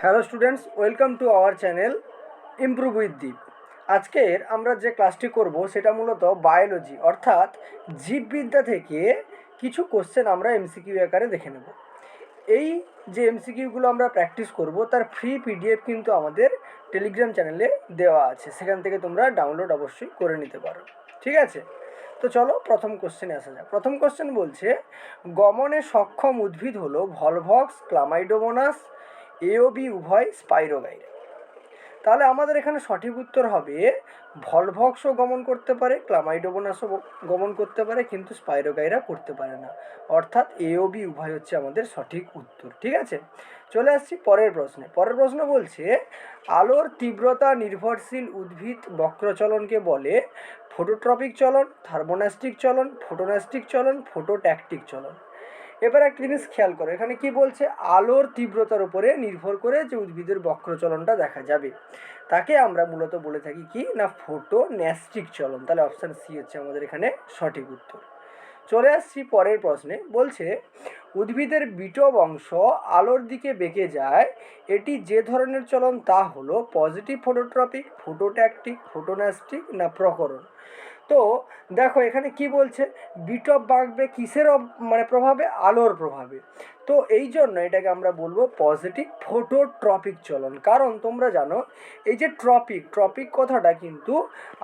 Hello students, welcome to our channel improve with Deep. আজকের আমরা যে ক্লাসটি করব সেটা মূলত বায়োলজি অর্থাৎ জীববিদ্যা থেকে কিছু কোশ্চেন আমরা এমসিকিউ আকারে দেখে নেব। এই যে এমসিকিউগুলো আমরা প্র্যাকটিস করব তার ফ্রি পিডিএফ কিন্তু আমাদের টেলিগ্রাম চ্যানেলে দেওয়া আছে, সেখান থেকে তোমরা ডাউনলোড অবশ্যই করে নিতে পারো। ঠিক আছে, তো চলো প্রথম কোশ্চেনে আসা যাক। প্রথম কোশ্চেন বলছে, গমনে সক্ষম উদ্ভিদ হলো ভলভক্স, ক্লামাইডোমোনাস, এ ও বি উভয়, স্পাইরোগাইরা। তাহলে আমাদের এখানে সঠিক উত্তর হবে ভলভক্সও গমন করতে পারে, ক্লামাইডোমোনাসও গমন করতে পারে, কিন্তু স্পাইরোগাইরা করতে পারে না। অর্থাৎ এ ও বি উভয় হচ্ছে আমাদের সঠিক উত্তর। ঠিক আছে, চলে আসছি পরের প্রশ্নে। পরের প্রশ্ন বলছে, আলোর তীব্রতা নির্ভরশীল উদ্ভিদ বক্রচলনকে বলে ফটোট্রপিক চলন, থার্মোনাস্টিক চলন, ফোটোনাস্টিক চলন, ফোটোট্যাকটিক চলন। এবার একটা জিনিস খেয়াল করো, এখানে কি বলছে, আলোর তীব্রতার উপরে নির্ভর করে যে উদ্ভিদের বক্রচলনটা দেখা যাবে তাকে আমরা মূলত বলে থাকি কি না, ফোটোন্যাস্টিক চলন। তাহলে অপশান সি হচ্ছে আমাদের এখানে সঠিক উত্তর। চলে আসছি পরের প্রশ্নে। বলছে, উদ্ভিদের বিটব অংশ আলোর দিকে বেঁকে যায়, এটি যে ধরনের চলন তা হলো পজিটিভ ফোটোট্রপিক, ফোটোট্যাকটিক, ফোটোন্যাস্টিক না প্রকরণ। তো দেখো এখানে কি বলছে, বিটপ বাঁকবে কিসের মানে প্রভাবে, আলোর প্রভাবে। তো এই জন্য এটাকে আমরা বলবো পজিটিভ ফোটোট্রপিক চলন। কারণ তোমরা জানো এই যে ট্রপিক ট্রপিক কথাটা কিন্তু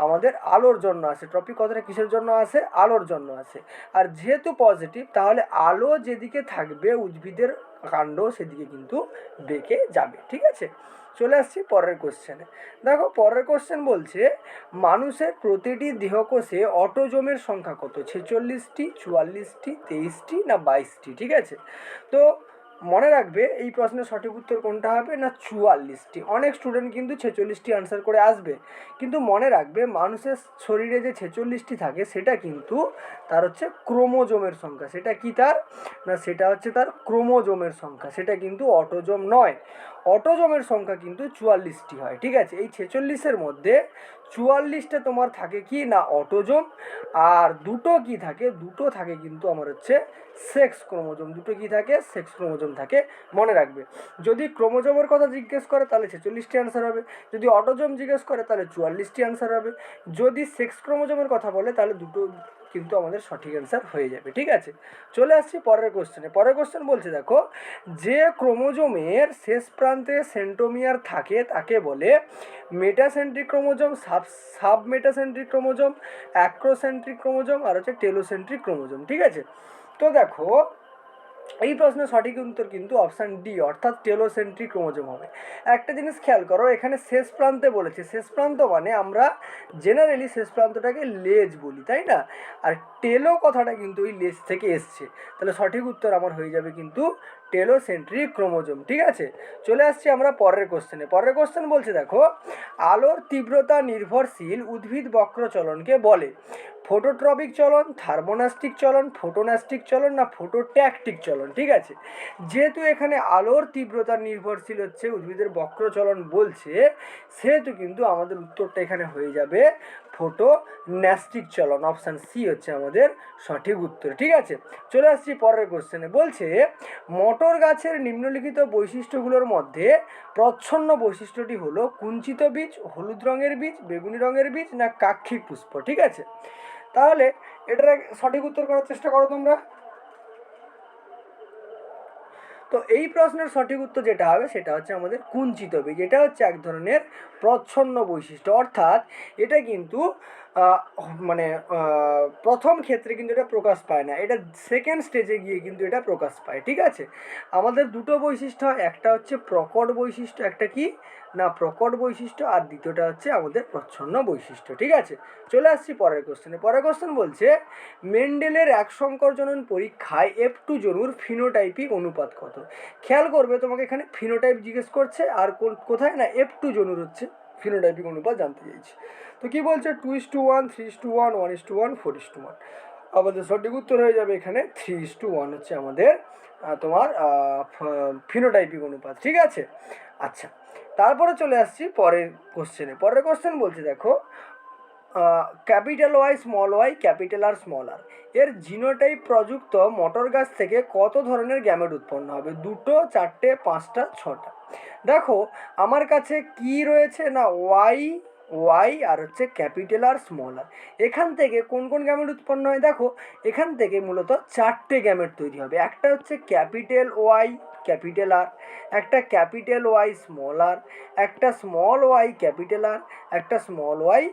আমাদের আলোর জন্য আসে। ট্রপিক কথাটা কিসের জন্য আসে, আলোর জন্য আসে। আর যেহেতু পজিটিভ, তাহলে আলো যেদিকে থাকবে উদ্ভিদের কাণ্ড সেদিকে কিন্তু বেঁকে যাবে। ঠিক আছে, চলে আসছি পরের কোশ্চেনে। দেখো পরের কোশ্চেন বলছে, মানুষের প্রতিটি দেহকোষে অটোজোমের সংখ্যা কত, 46টি, 44টি, 23টি না 22টি। ঠিক আছে, তো মনে রাখবে এই প্রশ্নের সঠিক উত্তর কোনটা হবে না, 44টি। অনেক স্টুডেন্ট কিন্তু 46টি আনসার করে আসবে, কিন্তু মনে রাখবে মানুষের শরীরে যে 46টি থাকে সেটা কিন্তু তার হচ্ছে ক্রোমোজোমের সংখ্যা। সেটা কি তার না, সেটা হচ্ছে তার ক্রোমোজোমের সংখ্যা, সেটা কিন্তু অটোজোম নয়। অটোজোমের সংখ্যা কিন্তু 44টি হয়। ঠিক আছে, এই 46-এর মধ্যে 44টা তোমার থাকে কি না, অটোজোম। আর দুটো কি থাকে, দুটো থাকে কিন্তু আমার হচ্ছে সেক্স ক্রোমোজোম। দুটো কি থাকে, সেক্স ক্রোমোজোম থাকে, মনে রাখবে। যদি ক্রোমোজোমের কথা জিজ্ঞেস করে তাহলে 46টি আনসার হবে, যদি অটোজোম জিজ্ঞেস করে তাহলে 44টি আনসার হবে, যদি সেক্স ক্রোমোজোমের কথা বলে তাহলে দুটো কিন্তু আমাদের সঠিক অ্যান্সার হয়ে যাবে। ঠিক আছে, চলে আসছি পরের কোশ্চেনে। পরের কোশ্চেন বলছে, দেখো, যে ক্রোমোজোমের শেষ প্রান্তে সেন্ট্রোমিয়ার থাকে তাকে বলে metacentric chromosome, sub metacentric chromosome, acrocentric chromosome আর হচ্ছে টেলোসেন্ট্রিক ক্রোমোজোম। ঠিক আছে, তো দেখো এই প্রশ্নের সঠিক উত্তর কিন্তু অপশান ডি অর্থাৎ টেলোসেন্ট্রিক ক্রোমোজোম হবে। একটা জিনিস খেয়াল করো, এখানে শেষ প্রান্তে বলেছে, শেষ প্রান্ত মানে আমরা জেনারেলি শেষ প্রান্তটাকে লেজ বলি, তাই না? আর টেলো কথাটা কিন্তু ওই লেজ থেকে এসছে, তাহলে সঠিক উত্তর আমার হয়ে যাবে কিন্তু টেলোসেন্ট্রিক ক্রোমোজোম। ঠিক আছে, চলে আসছি আমরা পরের কোশ্চেনে। পরের কোশ্চেন বলছে, দেখো, আলোর তীব্রতা নির্ভরশীল উদ্ভিদ বক্রচলনকে বলে ফোটোট্রপিক চলন, থার্মোনাস্টিক চলন, ফোটোনাস্টিক চলন না ফোটোট্যাকটিক চলন। ঠিক আছে, যেহেতু এখানে আলোর তীব্রতা নির্ভরশীল হচ্ছে উদ্ভিদের বক্রচলন বলছে, সেহেতু কিন্তু আমাদের উত্তরটা এখানে হয়ে যাবে ফোটোন্যাস্টিক চলন। অপশান সি হচ্ছে আমাদের সঠিক উত্তর। ঠিক আছে, চলে আসছি পরের কোশ্চেনে। বলছে, মটর গাছের নিম্নলিখিত বৈশিষ্ট্যগুলোর মধ্যে প্রচ্ছন্ন বৈশিষ্ট্যটি হলো কুঞ্চিত বীজ, হলুদ রঙের বীজ, বেগুনি রঙের বীজ না কাক্ষিক পুষ্প। ঠিক আছে, তাহলে এটার সঠিক উত্তর করার চেষ্টা করো তোমরা। তো এই প্রশ্নের সঠিক উত্তর যেটা হবে সেটা হচ্ছে আমাদের কুঞ্চিত বীজ। এটা হচ্ছে এক ধরনের প্রচ্ছন্ন বৈশিষ্ট্য, অর্থাৎ এটা কিন্তু মানে প্রথম ক্ষেত্রে কিন্তু এটা প্রকাশ পায় না, এটা সেকেন্ড স্টেজে গিয়ে কিন্তু এটা প্রকাশ পায়। ঠিক আছে, আমাদের দুটো বৈশিষ্ট্য, একটা হচ্ছে প্রকট বৈশিষ্ট্য, একটা কি না প্রকট বৈশিষ্ট্য, আর দ্বিতীয়টা হচ্ছে আমাদের প্রচ্ছন্ন বৈশিষ্ট্য। ঠিক আছে, চলে আসছি পরের কোশ্চেনে। পরের কোশ্চেন বলছে, মেন্ডেলের এক সংকর জনন পরীক্ষায় F2 জনুর ফিনোটাইপিক অনুপাত কত। খেয়াল করবে, তোমাকে এখানে ফিনোটাইপ জিজ্ঞেস করছে, আর কোথায় না F2 জনুর হচ্ছে ফিনোটাইপিক অনুপাত জানতে চাইছি। তো কি বলছে, 2:1, 3:1, 1:1, 4:1। আমাদের সঠিক উত্তর হয়ে যাবে এখানে 3:1 হচ্ছে আমাদের তোমার ফিনোটাইপিক অনুপাত। ঠিক আছে, আচ্ছা, তারপরে চলে আসছি পরের কোশ্চেনে। পরের কোশ্চেন বলছে, দেখো, capital Y small Y, capital R small R, এর জিনোটাইপ প্রযুক্ত মটর গাছ থেকে কত ধরনের গ্যামেট উৎপন্ন হবে? 2টো, 4টে, 5টা, 6টা। দেখো আমার কাছে কি রয়েছে না ওয়াই, ওয়াই আর হচ্ছে ক্যাপিটাল আর স্মল আর। এখান থেকে কোন কোন গ্যামেট উৎপন্ন হয়? দেখো এখান থেকে মূলত 4টে গ্যামেট তৈরি হবে। একটা হচ্ছে ক্যাপিটাল ওয়াই ক্যাপিটাল আর, একটা ক্যাপিটাল ওয়াই স্মল আর, একটা স্মল ওয়াই ক্যাপিটাল আর, একটা স্মল ওয়াই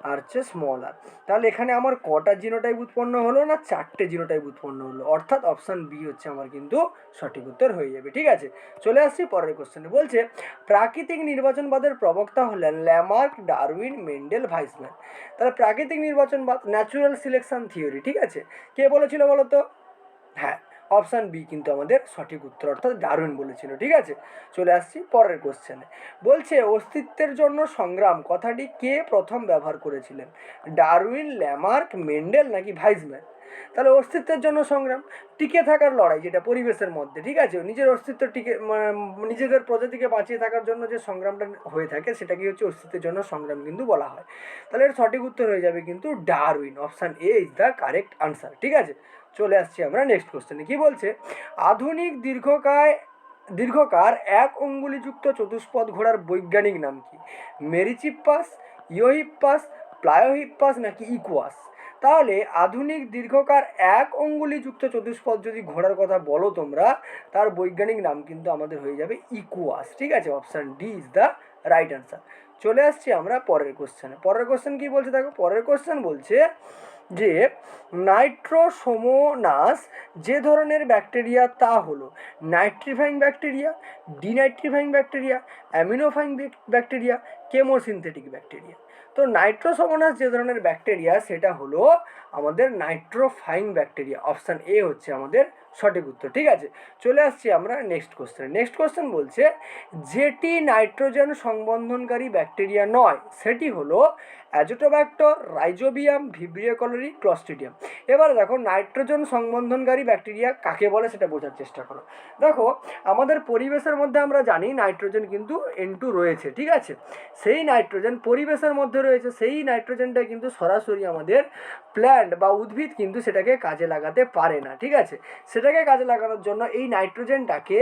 আর হচ্ছে স্মল আর। তাহলে এখানে আমার কটা জিনোটাইপ উৎপন্ন হলো না 4টে জিনোটাইপ উৎপন্ন হলো, অর্থাৎ অপশান বি হচ্ছে আমার কিন্তু সঠিক উত্তর হয়ে যাবে। ঠিক আছে, চলে আসছি পরের কোশ্চেনে। বলছে প্রাকৃতিক নির্বাচনবাদের প্রবক্তা হলেন ল্যামার্ক, ডারউইন, মেন্ডেল, ভাইসম্যান। তাহলে প্রাকৃতিক নির্বাচনবাদ ন্যাচুরাল সিলেকশন থিওরি, ঠিক আছে, কে বলেছিল বলো তো? হ্যাঁ, অপশান বি কিন্তু আমাদের সঠিক উত্তর, অর্থাৎ ডারউইন বলেছিল। ঠিক আছে, চলে আসছি পরের কোশ্চেনে। বলছে অস্তিত্বের জন্য সংগ্রাম কথাটি কে প্রথম ব্যবহার করেছিলেন? ডারউইন, ল্যামার্ক, মেন্ডেল নাকি ভাইসম্যান? তাহলে অস্তিত্বের জন্য সংগ্রাম, টিকে থাকার লড়াই, যেটা পরিবেশের মধ্যে, ঠিক আছে, নিজের অস্তিত্ব টিকে নিজেদের প্রজাতিকে বাঁচিয়ে থাকার জন্য যে সংগ্রামটা হয়ে থাকে সেটাকে হচ্ছে অস্তিত্বের জন্য সংগ্রাম কিন্তু বলা হয়। তাহলে এর সঠিক উত্তর হয়ে যাবে কিন্তু Darwin, option A is the correct answer. ঠিক আছে, চলে আসছি আমরা নেক্সট কোশ্চেনে। কি বলছে আধুনিক দীর্ঘকার এক অঙ্গুলিযুক্ত চতুষ্পদ ঘোড়ার বৈজ্ঞানিক নাম কি? মেরিচিপ্পাস, ইওহিপ্পাস, প্লায়োহিপ্পাস নাকি ইকুয়াস? তাহলে আধুনিক দীর্ঘকার এক অঙ্গুলিযুক্ত চতুষ্পদ যদি ঘোড়ার কথা বলো তোমরা, তার বৈজ্ঞানিক নাম কিন্তু আমাদের হয়ে যাবে ইকুয়াস। ঠিক আছে, option D is the right answer. চলে আসছি আমরা পরের কোশ্চেনে। পরের কোশ্চেন কি বলছে দেখো, পরের কোশ্চেন বলছে যে নাইট্রোসোমোনাস যে ধরনের ব্যাকটেরিয়া তা হলো nitrifying bacteria, denitrifying bacteria, ammonifying bacteria, chemosynthetic bacteria. তো নাইট্রোসোমোনাস যে ধরনের ব্যাকটেরিয়া সেটা হলো আমাদের নাইট্রোফাইং ব্যাকটেরিয়া, অপশান এ হচ্ছে আমাদের সঠিক উত্তর। ঠিক আছে, চলে আসছি আমরা নেক্সট কোশ্চেনে। নেক্সট কোশ্চেন বলছে যেটি নাইট্রোজেন সংবন্ধনকারী ব্যাকটেরিয়া নয় সেটি হলো অ্যাজোটোব্যাক্টর, রাইজোবিয়াম, ভিব্রিও কলোরি, ক্লস্ট্রিডিয়াম। এবার দেখো নাইট্রোজেন সংবন্ধনকারী ব্যাকটেরিয়া কাকে বলে সেটা বোঝার চেষ্টা করো। দেখো আমাদের পরিবেশের মধ্যে আমরা জানি নাইট্রোজেন কিন্তু N2 রয়েছে, ঠিক আছে, সেই নাইট্রোজেন পরিবেশের মধ্যে রয়েছে, সেই নাইট্রোজেনটা কিন্তু সরাসরি আমাদের প্ল্যান্ট বা উদ্ভিদ কিন্তু সেটাকে কাজে লাগাতে পারে না। ঠিক আছে, সেটাকে কাজে লাগানোর জন্য এই নাইট্রোজেনটাকে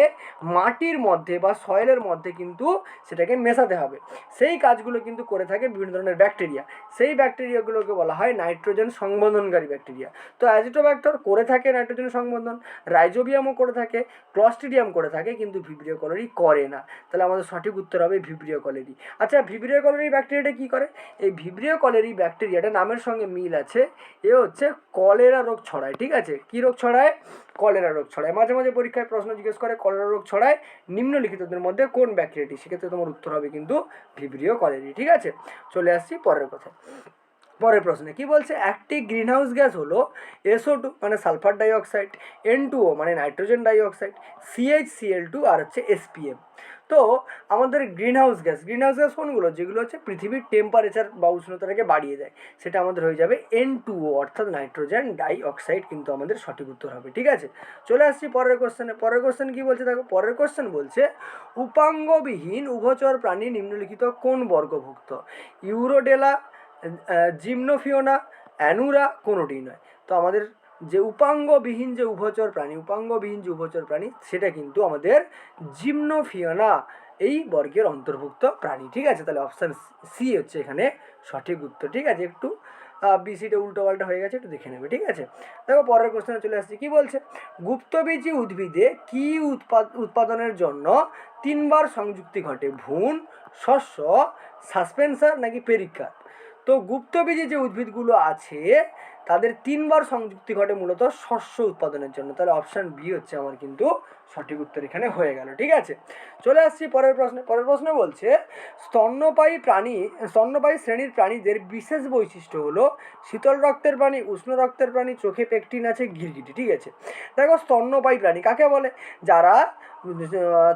মাটির মধ্যে বা সয়েলের মধ্যে কিন্তু সেটাকে মেশাতে হবে। সেই কাজগুলো কিন্তু করে থাকে বিভিন্ন ধরনের ব্যাকটেরিয়া, সেই ব্যাকটেরিয়াগুলোকে বলা হয় নাইট্রোজেন সংবন্ধনকারী ব্যাকটেরিয়া। তো অ্যাজিটোব্যাক্টর করে থাকে নাইট্রোজেন সংবন্ধন, রাইজোবিয়ামও করে থাকে, ক্লস্ট্রিডিয়াম করে থাকে, কিন্তু ভিব্রিও কলোরি করে না। তাহলে আমাদের সঠিক উত্তর হবে ভিব্রিও কলোরি। আচ্ছা, ভিব্রিও কলোরি ব্যাকটেরিয়াটা কী করে? এই ভিব্রিও কলোরি ব্যাকটেরিয়াটা নামের সঙ্গে মিল আছে, এ হচ্ছে কলেরা রোগ ছড়ায়। ঠিক আছে, কী রোগ ছড়ায়? কলেরা রোগ ছড়ায়। মাঝে মাঝে পরীক্ষায় প্রশ্ন জিজ্ঞেস করে কলেরা রোগ ছড়ায় নিম্নলিখিতদের মধ্যে কোন ব্যাকটেরিয়াটি, সেক্ষেত্রে তোমার উত্তর হবে কিন্তু ভিব্রিও কলোরি। ঠিক আছে, চলে আসছি পরের কথা। পরের প্রশ্নে কি বলছে একটি গ্রিনহাউস গ্যাস হলো SO2 মানে সালফার ডাইঅক্সাইড, N2O মানে নাইট্রোজেন ডাইঅক্সাইড, CH-Cl2 আর হচ্ছে SPM। তো আমাদের গ্রিনহাউস গ্যাস কোনগুলো? যেগুলো হচ্ছে পৃথিবীর টেম্পারেচার বা উষ্ণতাটাকে বাড়িয়ে দেয়, সেটা আমাদের হয়ে যাবে N2O অর্থাৎ নাইট্রোজেন ডাইঅক্সাইড কিন্তু আমাদের সঠিক উত্তর হবে। ঠিক আছে, চলে আসছি পরের কোশ্চেনে। পরের কোশ্চেন কি বলছে দেখো, পরের কোশ্চেন বলছে উপাঙ্গবিহীন উভচর প্রাণী নিম্নলিখিত কোন বর্গভুক্ত? ইউরোডেলা, জিমনোফিওনা, অ্যানুরা, কোনোটি নয়। তো আমাদের যে উপাঙ্গবিহীন যে উভচর প্রাণী সেটা কিন্তু আমাদের জিমনোফিওনা এই বর্গের অন্তর্ভুক্ত প্রাণী। ঠিক আছে, তাহলে অপশান সি হচ্ছে এখানে সঠিক উত্তর। ঠিক আছে, একটু বিসিটা উল্টো পাল্টা হয়ে গেছে, একটু দেখে নেবে। ঠিক আছে, দেখো পরের কোশ্চেনে চলে আসছি। কি বলছে গুপ্তবীজী উদ্ভিদে কি উৎপাদনের জন্য 3বার সংযুক্তি ঘটে? ভ্রূণ, শস্য, সাসপেন্সার নাকি পেরিকার্প? তো গুপ্তবীজী যে উদ্ভিদগুলো আছে তাদের 3বার সংযুক্তি ঘটে মূলত শস্য উৎপাদনের জন্য। তাহলে অপশান বি হচ্ছে আমার কিন্তু সঠিক উত্তর এখানে হয়ে গেল। ঠিক আছে, চলে আসছি পরের প্রশ্নে। পরের প্রশ্ন বলছে স্তন্যপায়ী শ্রেণীর প্রাণীদের বিশেষ বৈশিষ্ট্য হলো শীতল রক্তের প্রাণী, উষ্ণ রক্তের প্রাণী, চোখে পেকটিন আছে, গিরগিটি। ঠিক আছে, দেখো স্তন্যপায়ী প্রাণী কাকে বলে? যারা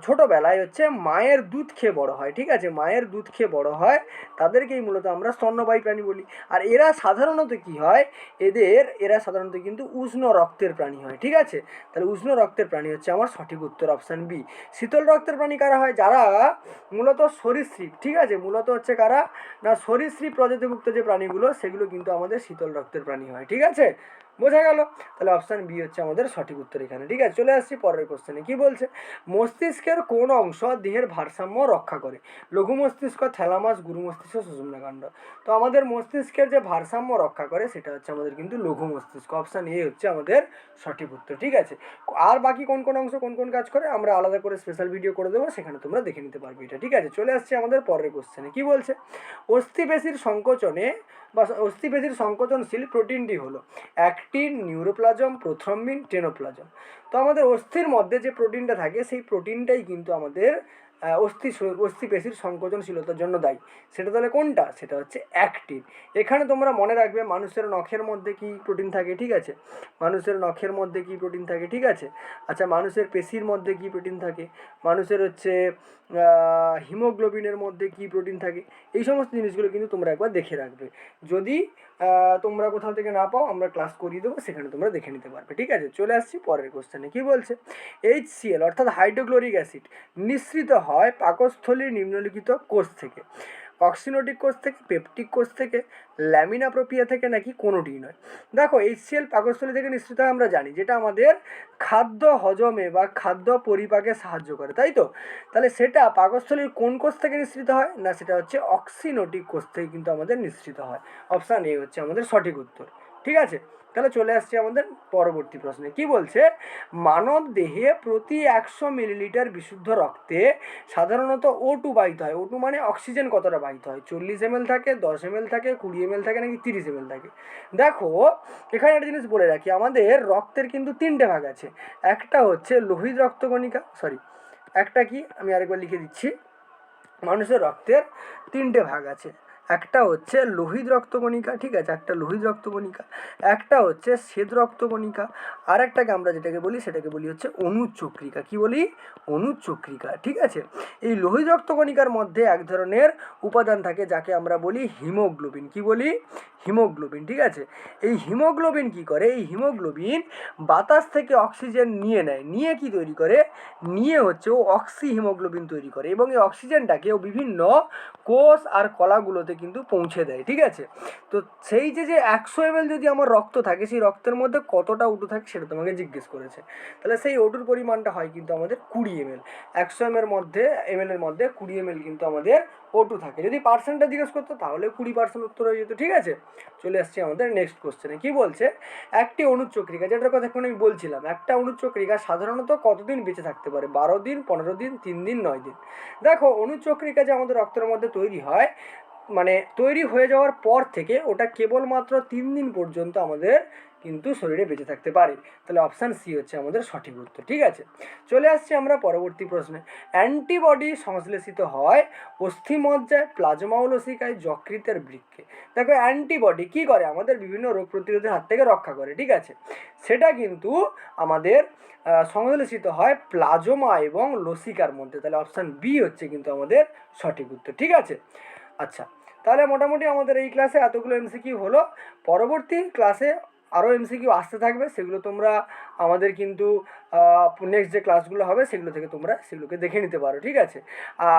ছোটোবেলায় হচ্ছে মায়ের দুধ খেয়ে বড় হয়। ঠিক আছে, মায়ের দুধ খেয়ে বড় হয় তাদেরকেই মূলত আমরা স্তন্যপায়ী প্রাণী বলি। আর এরা সাধারণত কি হয়, এরা সাধারণত কিন্তু উষ্ণ রক্তের প্রাণী হয়। ঠিক আছে, তাহলে উষ্ণ রক্তের প্রাণী হচ্ছে আমার সঠিক উত্তর, অপশান বি। শীতল রক্তের প্রাণী কারা হয়? যারা মূলত সরীসৃপ। ঠিক আছে, মূলত হচ্ছে কারা না সরীসৃপ প্রজাতিভুক্ত যে প্রাণীগুলো সেগুলো কিন্তু আমাদের শীতল রক্তের প্রাণী হয়। ঠিক আছে, বোঝা গেল? তাহলে অপশান বি হচ্ছে আমাদের সঠিক উত্তর এখানে। ঠিক আছে, চলে আসছি পরের কোশ্চেনে। কি বলছে? মস্তিষ্কের কোন অংশ দেহের ভারসাম্য রক্ষা করে? লঘু মস্তিষ্ক, থ্যালামাস, গুরু মস্তিষ্ক, সুষুম্নাকাণ্ড। তো আমাদের মস্তিষ্কের যে ভারসাম্য রক্ষা করে সেটা হচ্ছে আমাদের কিন্তু লঘু মস্তিষ্ক। অপশান এ হচ্ছে আমাদের সঠিক উত্তর। ঠিক আছে, আর বাকি কোন কোন অংশ কোন কোন কাজ করে আমরা আলাদা করে স্পেশাল ভিডিও করে দেবো, সেখানে তোমরা দেখে নিতে পারবে এটা। ঠিক আছে, চলে আসছে আমাদের পরের কোশ্চেনে। কি বলছে? অস্থিপেশির সংকোচনে বা অস্থিপেশির সংকোচনশীল প্রোটিনটি হলো অ্যাক্টিন, নিউরোপ্লাজম, প্রোথ্রম্বিন, টেনোপ্লাজম। তো আমাদের অস্থির মধ্যে যে প্রোটিনটা থাকে সেই প্রোটিনটাই কিন্তু আমাদের অস্থিপেশির সংকোচনশীলতার জন্য দায়ী। সেটা তাহলে কোনটা? সেটা হচ্ছে অ্যাক্টিন। এখানে তোমরা মনে রাখবে মানুষের নখের মধ্যে কি প্রোটিন থাকে, ঠিক আছে, মানুষের নখের মধ্যে কি প্রোটিন থাকে, ঠিক আছে। আচ্ছা, মানুষের পেশির মধ্যে কি প্রোটিন থাকে, মানুষের হচ্ছে হিমোগ্লোবিনের মধ্যে কি প্রোটিন থাকে, এই সমস্ত জিনিসগুলো কিন্তু তোমরা একবার দেখে রাখবে। যদি তোমরা কোথাও থেকে না পাও আমরা ক্লাস করিয়ে দেবো, সেখানে তোমরা দেখে নিতে পারবে। ঠিক আছে, চলে আসছি পরের কোশ্চেনে। কি বলছে? HCl অর্থাৎ হাইড্রোক্লোরিক অ্যাসিড নিঃসৃত হয় পাকস্থলীর নিম্নলিখিত কোষ থেকে? অক্সিনোটিক কোষ থেকে, পেপটিক কোষ থেকে, ল্যামিনা প্রোপিয়া থেকে, নাকি কোনোটিই নয়? দেখো, HCl পাকস্থলী থেকে নিঃসৃত হয় আমরা জানি, যেটা আমাদের খাদ্য হজমে বা খাদ্য পরিপাকে সাহায্য করে, তাই তো? তাহলে সেটা পাকস্থলীর কোন কোষ থেকে নিঃসৃত হয়? না, সেটা হচ্ছে অক্সিনোটিক কোষ থেকে কিন্তু আমাদের নিঃসৃত হয়। অপশান এ হচ্ছে আমাদের সঠিক উত্তর। ঠিক আছে, তাহলে চলে আসছি আমাদের পরবর্তী প্রশ্নে। কি বলছে? মানব দেহে প্রতি 100 মিলিলিটার বিশুদ্ধ রক্তে সাধারণত O2 বাহিত হয়। O2 মানে অক্সিজেন কতটা বাহিত হয়? 40 ml থাকে, 10 ml থাকে, 20 ml থাকে, নাকি 30 ml থাকে? দেখো, এখানে একটা জিনিস বলে রাখি, আমাদের রক্তের কিন্তু 3টে ভাগ আছে। একটা হচ্ছে লোহিত রক্তকণিকা, একটা কি আমি আরেকবার লিখে দিচ্ছি, মানুষের রক্তের 3টে ভাগ আছে। একটা হচ্ছে লোহিত রক্তকণিকা, ঠিক আছে, একটা লোহিত রক্তকণিকা, একটা হচ্ছে শ্বেত রক্তকণিকা, আর একটাকে আমরা যেটাকে বলি সেটাকে বলি হচ্ছে অনুচক্রিকা। কি বলি? অনুচক্রিকা। ঠিক আছে, এই লোহিত রক্তকণিকার মধ্যে এক ধরনের উপাদান থাকে যাকে আমরা বলি হিমোগ্লোবিন। কি বলি? হিমোগ্লোবিন। ঠিক আছে, এই হিমোগ্লোবিন কি করে? এই হিমোগ্লোবিন বাতাস থেকে অক্সিজেন নিয়ে নেয়, নিয়ে কি তৈরি করে? নিয়ে হচ্ছে ও অক্সি হিমোগ্লোবিন তৈরি করে, এবং এই অক্সিজেনটাকে ও বিভিন্ন কোষ আর কলাগুলোতে কিন্তু পৌঁছে দেয়। ঠিক আছে, তো সেই যে 100 ml যদি আমার রক্ত থাকে, সেই রক্তের মধ্যে কতটা O2 থাকে সেটা তোমাকে জিজ্ঞেস করেছে। তাহলে সেই O2 পরিমাণটা হয় কিন্তু আমাদের 20 ml। 100 ml এর মধ্যে 20 ml কিন্তু আমাদের O2 থাকে। যদি পার্সেন্টটা জিজ্ঞেস করতো তাহলে 20% উত্তর হয়ে যেত। ঠিক আছে, চলে আসছি আমাদের নেক্সট কোশ্চেনে। কি বলছে? একটি অনুচক্রিকা, যেটার কথা এখন আমি বলছিলাম, একটা অনুচক্রিকা সাধারণত কতদিন বেঁচে থাকতে পারে? 12 দিন, 15 দিন, 3 দিন, 9 দিন। দেখো, অনুচক্রিকা যে আমাদের রক্তের মধ্যে তৈরি হয়, মানে তৈরি হয়ে যাওয়ার পর থেকে ওটা কেবলমাত্র 3 দিন পর্যন্ত আমাদের কিন্তু শরীরে বেঁচে থাকতে পারে। তাহলে অপশান সি হচ্ছে আমাদের সঠিক উত্তর। ঠিক আছে, চলে আসছি আমরা পরবর্তী প্রশ্নে। অ্যান্টিবডি সংশ্লেষিত হয় অস্থিমজ্জায়, প্লাজমা লসিকায়, যকৃতের বৃক্কে। দেখো, অ্যান্টিবডি কি করে? আমাদের বিভিন্ন রোগ প্রতিরোধের হাত থেকে রক্ষা করে। ঠিক আছে, সেটা কিন্তু আমাদের সংশ্লেষিত হয় প্লাজমা এবং লসিকার মধ্যে। তাহলে অপশান বি হচ্ছে কিন্তু আমাদের সঠিক উত্তর। ঠিক আছে, আচ্ছা, তাহলে মোটামুটি আমাদের এই ক্লাসে এতগুলো এমসিকিউ হলো। পরবর্তী ক্লাসে আরও এমসিকিউ আসতে থাকবে, সেগুলো তোমরা আমাদের কিন্তু নেক্সট যে ক্লাসগুলো হবে সেগুলো থেকে তোমরা সেগুলোকে দেখে নিতে পারো। ঠিক আছে,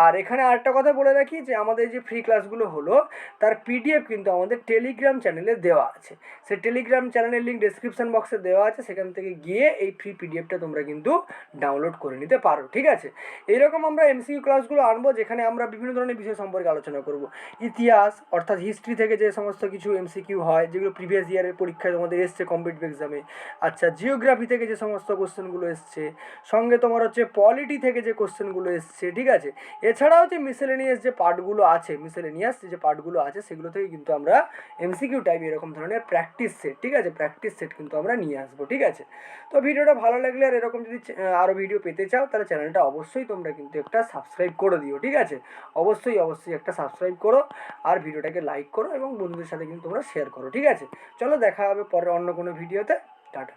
আর এখানে আরেকটা কথা বলে রাখি যে আমাদের যে ফ্রি ক্লাসগুলো হলো তার পিডিএফ কিন্তু আমাদের টেলিগ্রাম চ্যানেলে দেওয়া আছে। সেই টেলিগ্রাম চ্যানেলের লিঙ্ক ডেসক্রিপশন বক্সে দেওয়া আছে, সেখান থেকে গিয়ে এই ফ্রি পিডিএফটা তোমরা কিন্তু ডাউনলোড করে নিতে পারো। ঠিক আছে, এইরকম আমরা এমসিকিউ ক্লাসগুলো আনবো যেখানে আমরা বিভিন্ন ধরনের বিষয় সম্পর্কে আলোচনা করব। ইতিহাস অর্থাৎ হিস্ট্রি থেকে যে সমস্ত কিছু এমসিকিউ হয়, যেগুলো প্রিভিয়াস ইয়ারের পরীক্ষায় তোমাদের এসছে কম্পিটিটিভ এক্সামে। আচ্ছা, জিওগ্রাফি থেকে যে সমস্ত কোশ্চেনগুলো এসছে, সঙ্গে তোমার হচ্ছে পলিটি থেকে যে কোশ্চেনগুলো এসছে। ঠিক আছে, এছাড়াও যে মিসেলেনিয়াস যে পার্টগুলো আছে, সেগুলো থেকে কিন্তু আমরা এমসিকিউ টাইপ এরকম ধরনের প্র্যাকটিস সেট, ঠিক আছে, প্র্যাকটিস সেট কিন্তু আমরা নিয়ে আসবো। ঠিক আছে, তো ভিডিওটা ভালো লাগলে আর এরকম যদি আরও ভিডিও পেতে চাও তাহলে চ্যানেলটা অবশ্যই তোমরা কিন্তু একটা সাবস্ক্রাইব করে দিও। ঠিক আছে, অবশ্যই একটা সাবস্ক্রাইব করো, আর ভিডিওটাকে লাইক করো এবং বন্ধুদের সাথে কিন্তু তোমরা শেয়ার করো। ঠিক আছে, চলো দেখা হবে পরে অন্য কোনো ভিডিওতে। টাটা।